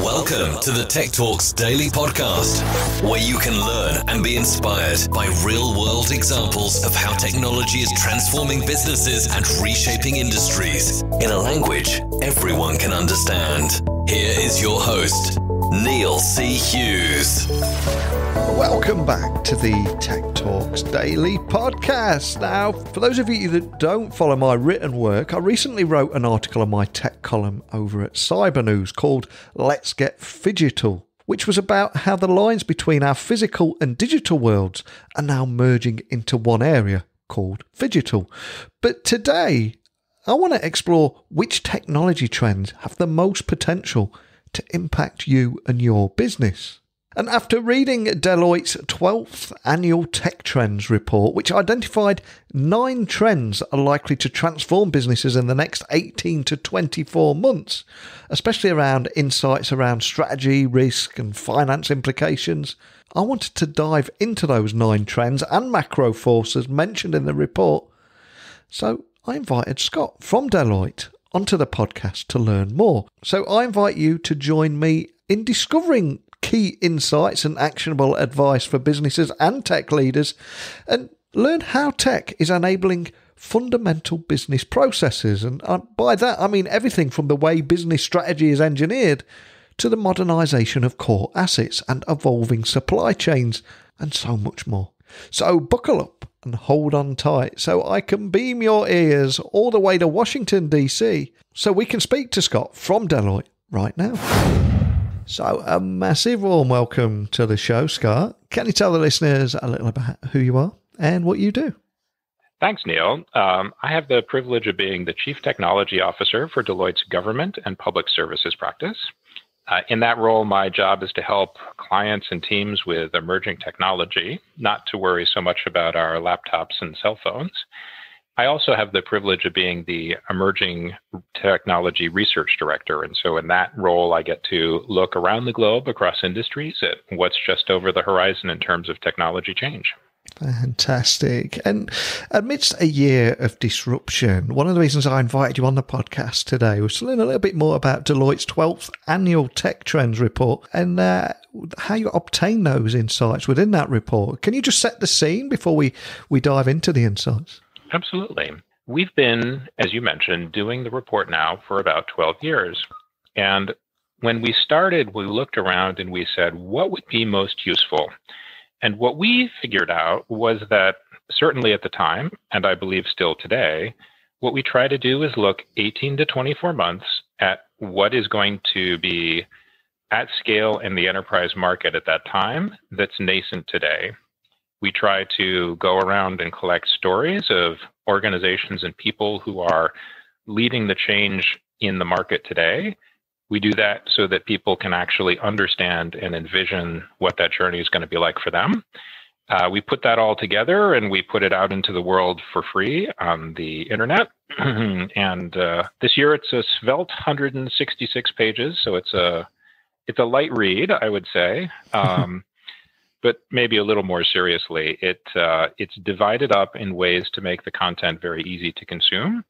Welcome to the Tech Talks Daily Podcast, where you can learn and be inspired by real-world examples of how technology is transforming businesses and reshaping industries in a language everyone can understand. Here is your host, Neil C. Hughes. Welcome back to the Tech Talks Daily Podcast. Now, for those of you that don't follow my written work, I recently wrote an article on my tech column over at Cyber News called Let's Get Phygital, which was about how the lines between our physical and digital worlds are now merging into one area called phygital. But today, I want to explore which technology trends have the most potential to impact you and your business. And after reading Deloitte's 12th annual Tech Trends report, which identified 9 trends are likely to transform businesses in the next 18 to 24 months, especially around insights around strategy, risk and finance implications, I wanted to dive into those 9 trends and macro forces mentioned in the report. So I invited Scott from Deloitte onto the podcast to learn more. So I invite you to join me in discovering key insights and actionable advice for businesses and tech leaders, and learn how tech is enabling fundamental business processes. And by that, I mean everything from the way business strategy is engineered to the modernisation of core assets and evolving supply chains, and so much more. So buckle up and hold on tight so I can beam your ears all the way to Washington, DC, so we can speak to Scott from Deloitte right now. So a massive warm welcome to the show, Scott. Can you tell the listeners a little about who you are and what you do? Thanks, Neil. I have the privilege of being the Chief Technology Officer for Deloitte's Government and Public Services practice. In that role, my job is to help clients and teams with emerging technology, not to worry so much about our laptops and cell phones. I also have the privilege of being the Emerging Technology Research Director. And so in that role, I get to look around the globe across industries at what's just over the horizon in terms of technology change. Fantastic. And amidst a year of disruption, one of the reasons I invited you on the podcast today was to learn a little bit more about Deloitte's 12th annual Tech Trends report and how you obtain those insights within that report. Can you just set the scene before we dive into the insights? Absolutely. We've been, as you mentioned, doing the report now for about 12 years. And when we started, we looked around and we said, what would be most useful? And what we figured out was that certainly at the time, and I believe still today, what we try to do is look 18 to 24 months at what is going to be at scale in the enterprise market at that time that's nascent today. We try to go around and collect stories of organizations and people who are leading the change in the market today. We do that so that people can actually understand and envision what that journey is going to be like for them. We put that all together and we put it out into the world for free on the internet. And this year it's a svelte 166 pages, so it's a light read, I would say. But maybe a little more seriously, it's divided up in ways to make the content very easy to consume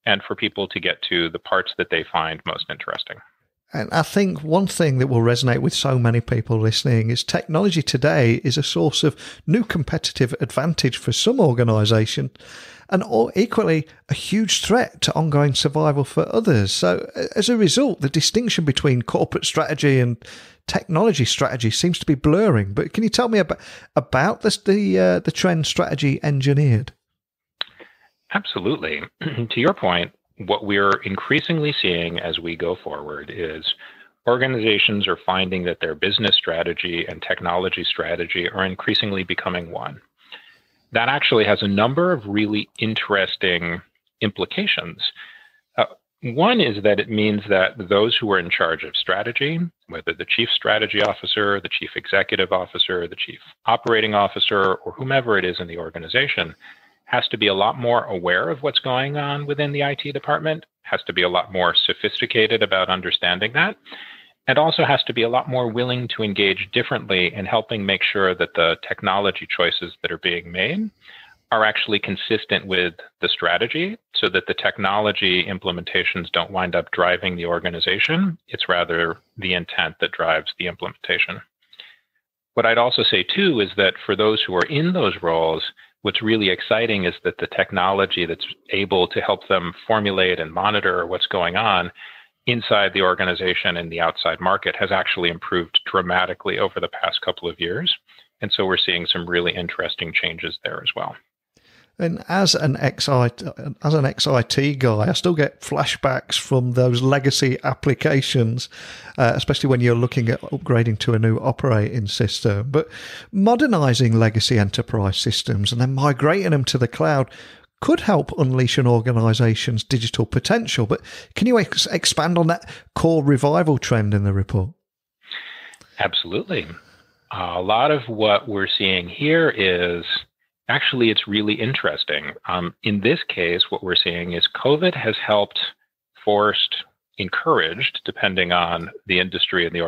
and for people to get to the parts that they find most interesting. And I think one thing that will resonate with so many people listening is technology today is a source of new competitive advantage for some organisation and equally a huge threat to ongoing survival for others. So as a result, the distinction between corporate strategy and technology strategy seems to be blurring. But can you tell me about the trend strategy engineered? Absolutely. To your point, what we're increasingly seeing as we go forward is organizations are finding that their business strategy and technology strategy are increasingly becoming one. That actually has a number of really interesting implications. One is that it means that those who are in charge of strategy, whether the chief strategy officer, the chief executive officer, the chief operating officer, or whomever it is in the organization, has to be a lot more aware of what's going on within the IT department, has to be a lot more sophisticated about understanding that, and also has to be a lot more willing to engage differently in helping make sure that the technology choices that are being made are actually consistent with the strategy so that the technology implementations don't wind up driving the organization. It's rather the intent that drives the implementation. What I'd also say, too, is that for those who are in those roles, what's really exciting is that the technology that's able to help them formulate and monitor what's going on inside the organization and the outside market has actually improved dramatically over the past couple of years. And so we're seeing some really interesting changes there as well. And as an ex-IT guy, I still get flashbacks from those legacy applications, especially when you're looking at upgrading to a new operating system. But modernizing legacy enterprise systems and then migrating them to the cloud could help unleash an organization's digital potential. But can you expand on that core revival trend in the report? Absolutely. A lot of what we're seeing here is actually, it's really interesting. In this case, what we're seeing is COVID has helped, encouraged, depending on the industry and the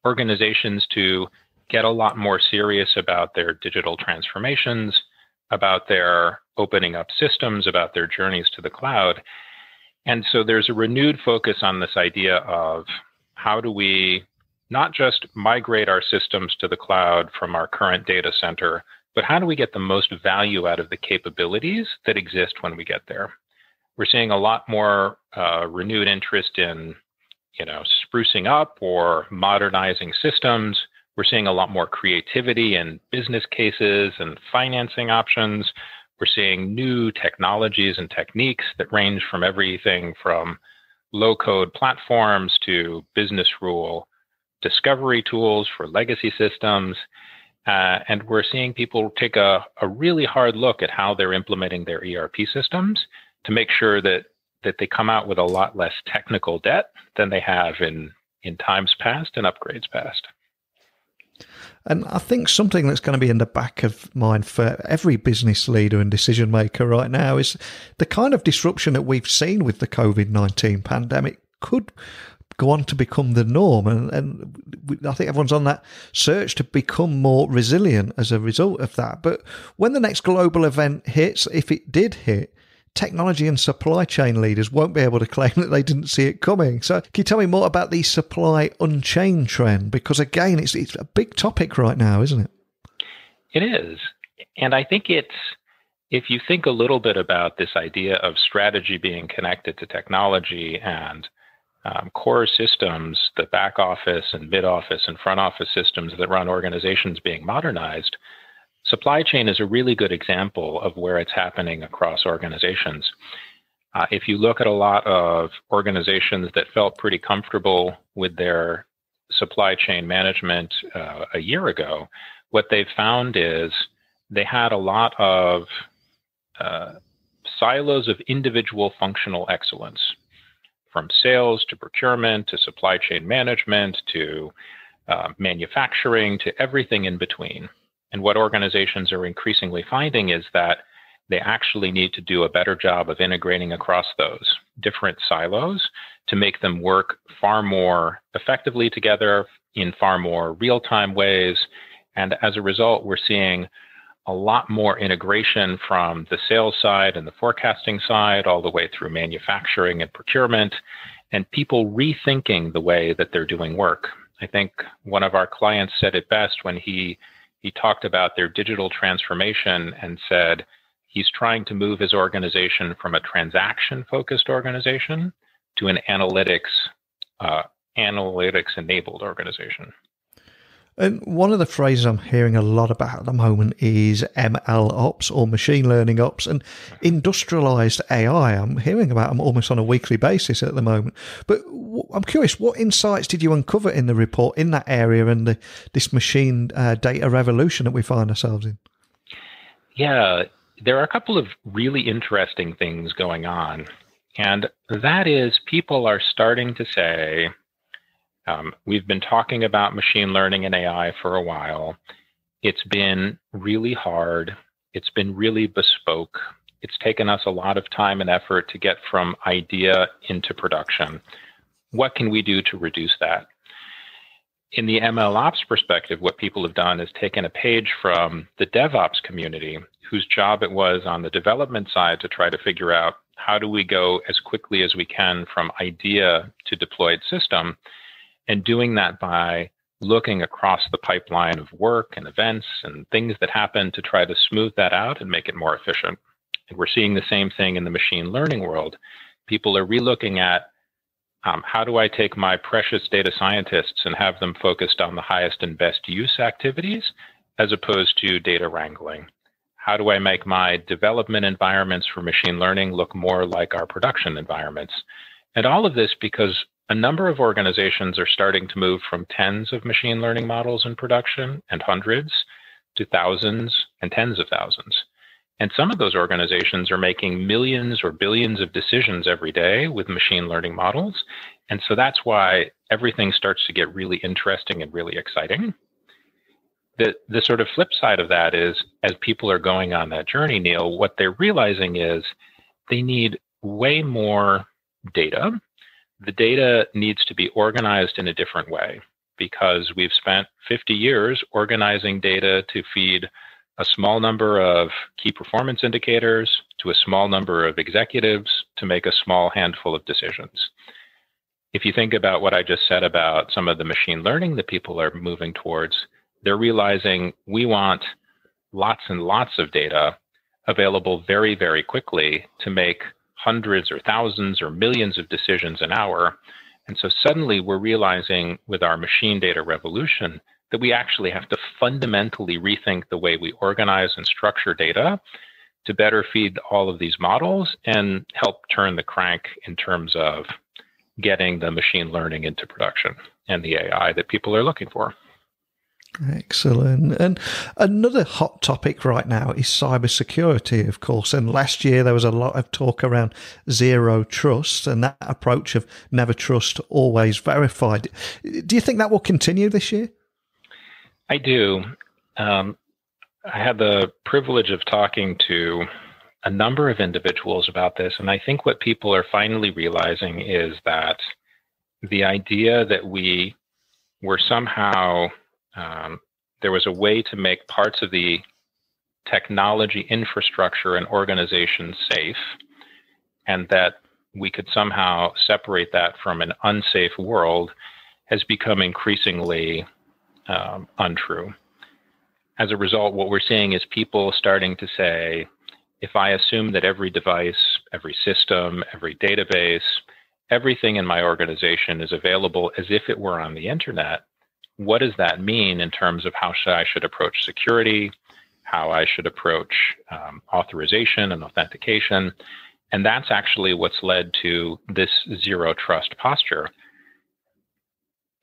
organizations to get a lot more serious about their digital transformations, about their opening up systems, about their journeys to the cloud. And so there's a renewed focus on this idea of how do we not just migrate our systems to the cloud from our current data center, but how do we get the most value out of the capabilities that exist when we get there? We're seeing a lot more renewed interest in, sprucing up or modernizing systems. We're seeing a lot more creativity in business cases and financing options. We're seeing new technologies and techniques that range from everything from low-code platforms to business rule discovery tools for legacy systems. And we're seeing people take a really hard look at how they're implementing their ERP systems to make sure that they come out with a lot less technical debt than they have in times past and upgrades past. And I think something that's going to be in the back of mind for every business leader and decision maker right now is the kind of disruption that we've seen with the COVID-19 pandemic could go on to become the norm. And I think everyone's on that search to become more resilient as a result of that. But when the next global event hits, if it did hit, technology and supply chain leaders won't be able to claim that they didn't see it coming. So can you tell me more about the Supply Unchained trend? Because again, it's a big topic right now, isn't it? It is. And I think if you think a little bit about this idea of strategy being connected to technology and core systems, the back office and mid office and front office systems that run organizations being modernized, supply chain is a really good example of where it's happening across organizations. If you look at a lot of organizations that felt pretty comfortable with their supply chain management a year ago, what they've found is they had a lot of silos of individual functional excellence, from sales to procurement to supply chain management to manufacturing to everything in between. And what organizations are increasingly finding is that they actually need to do a better job of integrating across those different silos to make them work far more effectively together in far more real-time ways. And as a result, we're seeing a lot more integration from the sales side and the forecasting side all the way through manufacturing and procurement, and people rethinking the way that they're doing work. I think one of our clients said it best when he talked about their digital transformation and said he's trying to move his organization from a transaction-focused organization to an analytics-enabled organization. And one of the phrases I'm hearing a lot about at the moment is MLOps, or machine learning ops, and industrialized AI. I'm hearing about them almost on a weekly basis at the moment. But I'm curious, what insights did you uncover in the report in that area and this machine data revolution that we find ourselves in? Yeah, there are a couple of really interesting things going on. And that is, people are starting to say, we've been talking about machine learning and AI for a while. It's been really hard. It's been really bespoke. It's taken us a lot of time and effort to get from idea into production. What can we do to reduce that? in the MLOps perspective, what people have done is taken a page from the DevOps community, whose job it was on the development side to try to figure out how do we go as quickly as we can from idea to deployed system, and doing that by looking across the pipeline of work and events and things that happen to try to smooth that out and make it more efficient. And we're seeing the same thing in the machine learning world. People are relooking at how do I take my precious data scientists and have them focused on the highest and best use activities as opposed to data wrangling? How do I make my development environments for machine learning look more like our production environments? And all of this because a number of organizations are starting to move from tens of machine learning models in production and hundreds to thousands and tens of thousands. And some of those organizations are making millions or billions of decisions every day with machine learning models. And so that's why everything starts to get really interesting and really exciting. The sort of flip side of that is, as people are going on that journey, Neil, what they're realizing is they need way more data. The data needs to be organized in a different way because we've spent 50 years organizing data to feed a small number of key performance indicators to a small number of executives to make a small handful of decisions. If you think about what I just said about some of the machine learning that people are moving towards, they're realizing we want lots and lots of data available very, very quickly to make hundreds or thousands or millions of decisions an hour. And so suddenly we're realizing with our machine data revolution that we actually have to fundamentally rethink the way we organize and structure data to better feed all of these models and help turn the crank in terms of getting the machine learning into production and the AI that people are looking for. Excellent. And another hot topic right now is cybersecurity, of course. And last year there was a lot of talk around zero trust and that approach of never trust, always verified. Do you think that will continue this year? I do. I had the privilege of talking to a number of individuals about this. And I think what people are finally realizing is that the idea that we were somehow there was a way to make parts of the technology infrastructure and organization safe, and that we could somehow separate that from an unsafe world has become increasingly untrue. As a result, what we're seeing is people starting to say, if I assume that every device, every system, every database, everything in my organization is available as if it were on the internet, what does that mean in terms of how I should approach security, how I should approach authorization and authentication? And that's actually what's led to this zero trust posture.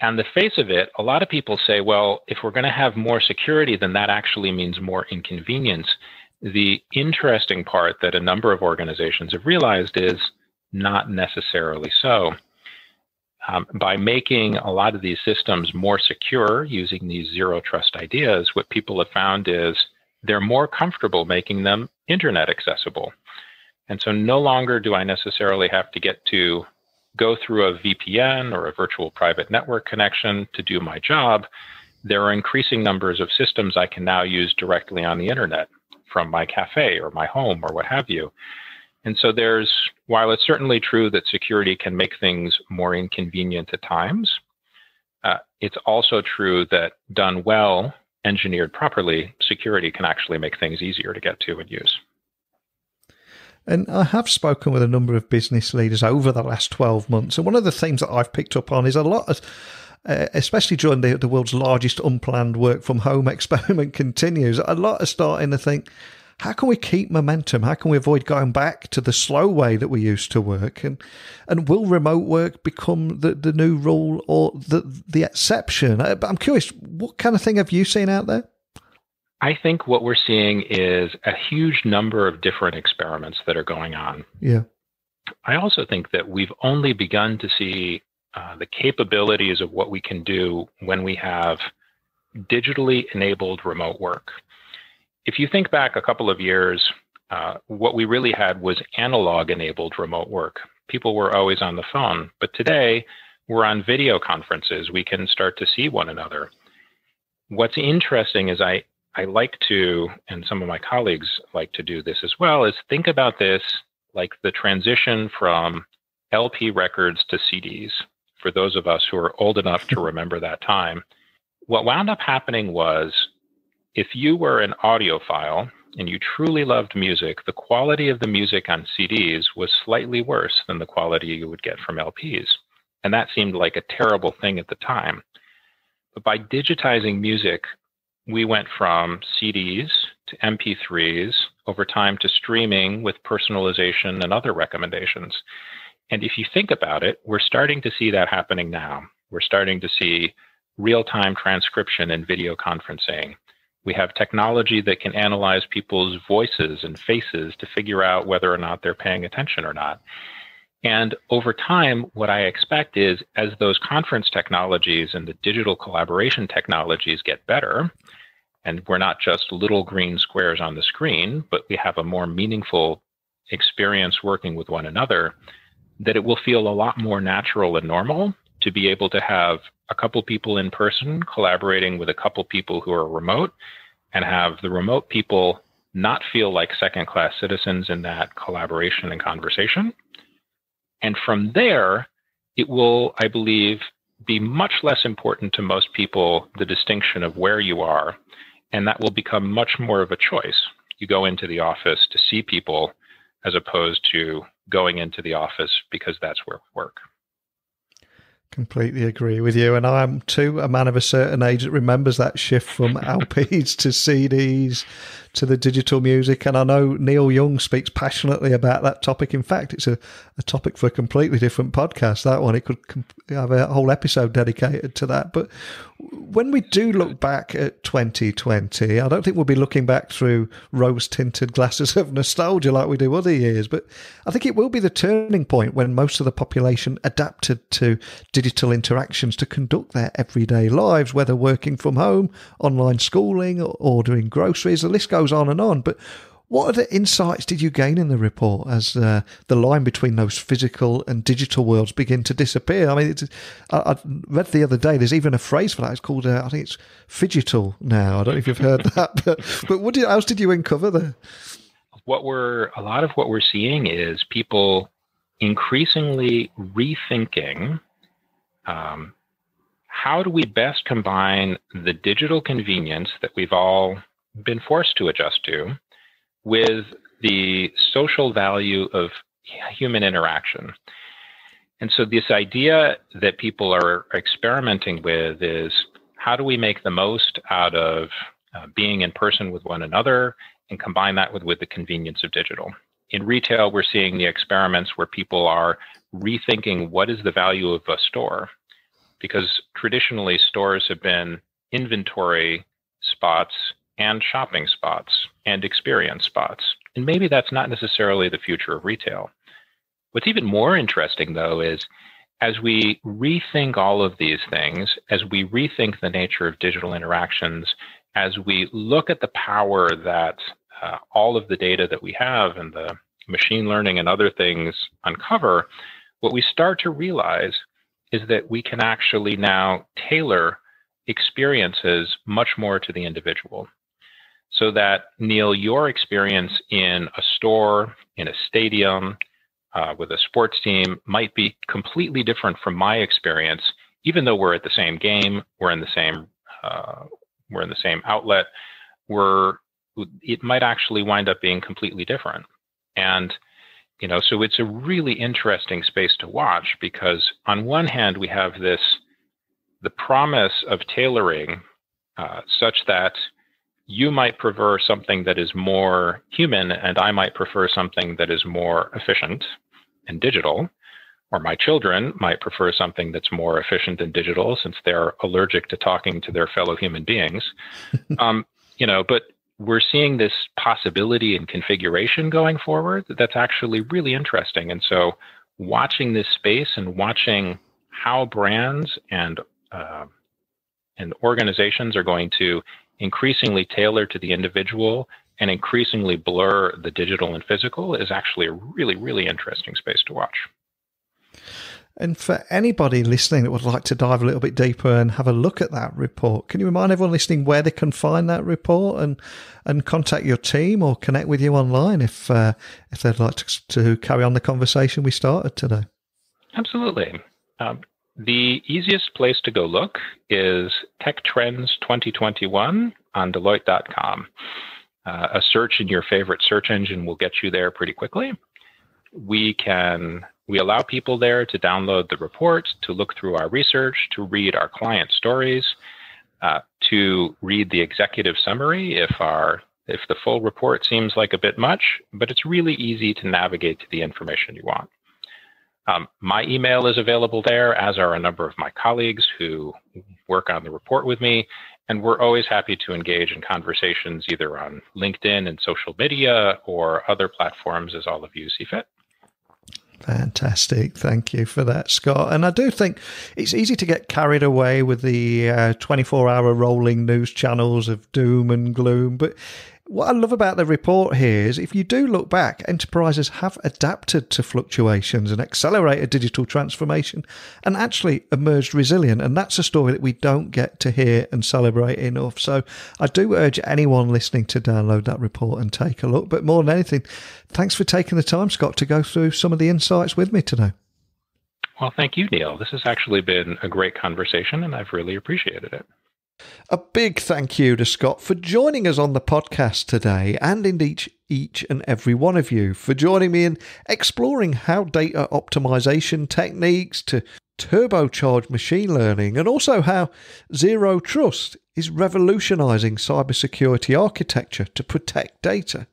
On the face of it, a lot of people say, well, if we're going to have more security, then that actually means more inconvenience. The interesting part that a number of organizations have realized is not necessarily so. By making a lot of these systems more secure using these zero trust ideas, what people have found is they're more comfortable making them internet accessible. And so no longer do I necessarily have to go through a VPN or a virtual private network connection to do my job. There are increasing numbers of systems I can now use directly on the internet from my cafe or my home or what have you. And so while it's certainly true that security can make things more inconvenient at times, it's also true that done well, engineered properly, security can actually make things easier to get to and use. And I have spoken with a number of business leaders over the last 12 months. And one of the things that I've picked up on is a lot of, especially during the world's largest unplanned work from home experiment continues, a lot are starting to think, how can we keep momentum? How can we avoid going back to the slow way that we used to work? And will remote work become the new rule or the exception? I'm curious, what kind of thing have you seen out there? I think what we're seeing is a huge number of different experiments that are going on. Yeah. I also think that we've only begun to see the capabilities of what we can do when we have digitally enabled remote work. If you think back a couple of years, what we really had was analog-enabled remote work. People were always on the phone. But today, we're on video conferences, we can start to see one another. What's interesting is I like to, and some of my colleagues like to do this as well, is think about this like the transition from LP records to CDs. For those of us who are old enough to remember that time, what wound up happening was if you were an audiophile and you truly loved music, the quality of the music on CDs was slightly worse than the quality you would get from LPs. And that seemed like a terrible thing at the time. But by digitizing music, we went from CDs to MP3s, over time to streaming with personalization and other recommendations. And if you think about it, we're starting to see that happening now. We're starting to see real-time transcription and video conferencing. We have technology that can analyze people's voices and faces to figure out whether or not they're paying attention or not. And over time, what I expect is as those conference technologies and the digital collaboration technologies get better, and we're not just little green squares on the screen, but we have a more meaningful experience working with one another, that it will feel a lot more natural and normal to be able to have a couple people in person collaborating with a couple people who are remote, and have the remote people not feel like second-class citizens in that collaboration and conversation. And from there, it will, I believe, be much less important to most people, the distinction of where you are, and that will become much more of a choice. You go into the office to see people as opposed to going into the office because that's where we work. Completely agree with you. And I'm too a man of a certain age that remembers that shift from LPs to CDs to the digital music. And I know Neil Young speaks passionately about that topic. In fact, it's a topic for a completely different podcast, that one. It could have a whole episode dedicated to that. But when we do look back at 2020, I don't think we'll be looking back through rose-tinted glasses of nostalgia like we do other years, but I think it will be the turning point when most of the population adapted to digital interactions to conduct their everyday lives, whether working from home, online schooling, or ordering groceries. The list goes on and on. But what other insights did you gain in the report as the line between those physical and digital worlds begin to disappear? I mean, I read the other day, there's even a phrase for that. It's called, I think it's phygital now. I don't know if you've heard that. But what else did you uncover there? A lot of what we're seeing is people increasingly rethinking how do we best combine the digital convenience that we've all been forced to adjust to with the social value of human interaction. And so this idea that people are experimenting with is how do we make the most out of being in person with one another and combine that with the convenience of digital. In retail, we're seeing the experiments where people are rethinking what is the value of a store, because traditionally stores have been inventory spots and shopping spots and experience spots. And maybe that's not necessarily the future of retail. What's even more interesting, though, is as we rethink all of these things, as we rethink the nature of digital interactions, as we look at the power that all of the data that we have and the machine learning and other things uncover, what we start to realize is that we can actually now tailor experiences much more to the individual. So that, Neil, your experience in a store, in a stadium, with a sports team might be completely different from my experience, even though we're at the same game, we're in the same outlet, it might actually wind up being completely different. And so it's a really interesting space to watch, because on one hand, we have the promise of tailoring such that you might prefer something that is more human and I might prefer something that is more efficient and digital, or my children might prefer something that's more efficient and digital since they're allergic to talking to their fellow human beings. But we're seeing this possibility and configuration going forward that's actually really interesting. And so watching this space and watching how brands and organizations are going to increasingly tailor to the individual and increasingly blur the digital and physical is actually a really, really interesting space to watch. And for anybody listening that would like to dive a little bit deeper and have a look at that report, can you remind everyone listening where they can find that report and contact your team or connect with you online if they'd like to carry on the conversation we started today? Absolutely. The easiest place to go look is Tech Trends 2021 on Deloitte.com. A search in your favorite search engine will get you there pretty quickly. We allow people there to download the report, to look through our research, to read our client stories, to read the executive summary if the full report seems like a bit much, but it's really easy to navigate to the information you want. My email is available there, as are a number of my colleagues who work on the report with me, and we're always happy to engage in conversations either on LinkedIn and social media or other platforms as all of you see fit. Fantastic. Thank you for that, Scott. And I do think it's easy to get carried away with the 24-hour rolling news channels of doom and gloom. But what I love about the report here is if you do look back, enterprises have adapted to fluctuations and accelerated digital transformation and actually emerged resilient. And that's a story that we don't get to hear and celebrate enough. So I do urge anyone listening to download that report and take a look. But more than anything, thanks for taking the time, Scott, to go through some of the insights with me today. Well, thank you, Neil. This has actually been a great conversation, and I've really appreciated it. A big thank you to Scott for joining us on the podcast today, and indeed each and every one of you for joining me in exploring how data optimization techniques to turbocharge machine learning, and also how zero trust is revolutionizing cybersecurity architecture to protect data.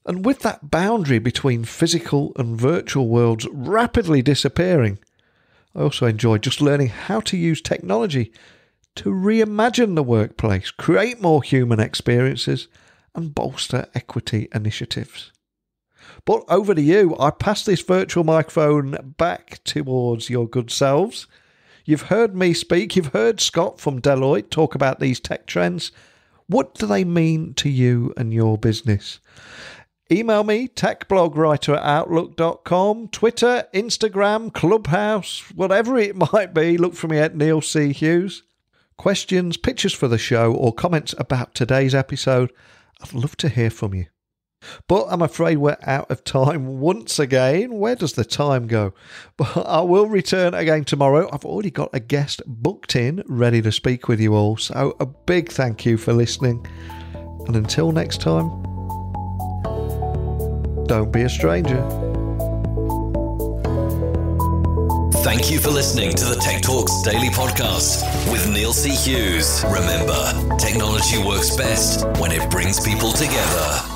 And with that boundary between physical and virtual worlds rapidly disappearing, I also enjoyed just learning how to use technology to reimagine the workplace, create more human experiences, and bolster equity initiatives. But over to you, I pass this virtual microphone back towards your good selves. You've heard me speak, you've heard Scott from Deloitte talk about these tech trends. What do they mean to you and your business? Email me, techblogwriter@outlook.com, Twitter, Instagram, Clubhouse, whatever it might be. Look for me at Neil C. Hughes. Questions, pictures for the show, or comments about today's episode, I'd love to hear from you. But I'm afraid we're out of time once again. Where does the time go? But I will return again tomorrow. I've already got a guest booked in, ready to speak with you all. So a big thank you for listening. And until next time, don't be a stranger. Thank you for listening to the Tech Talks Daily Podcast with Neil C. Hughes. Remember, technology works best when it brings people together.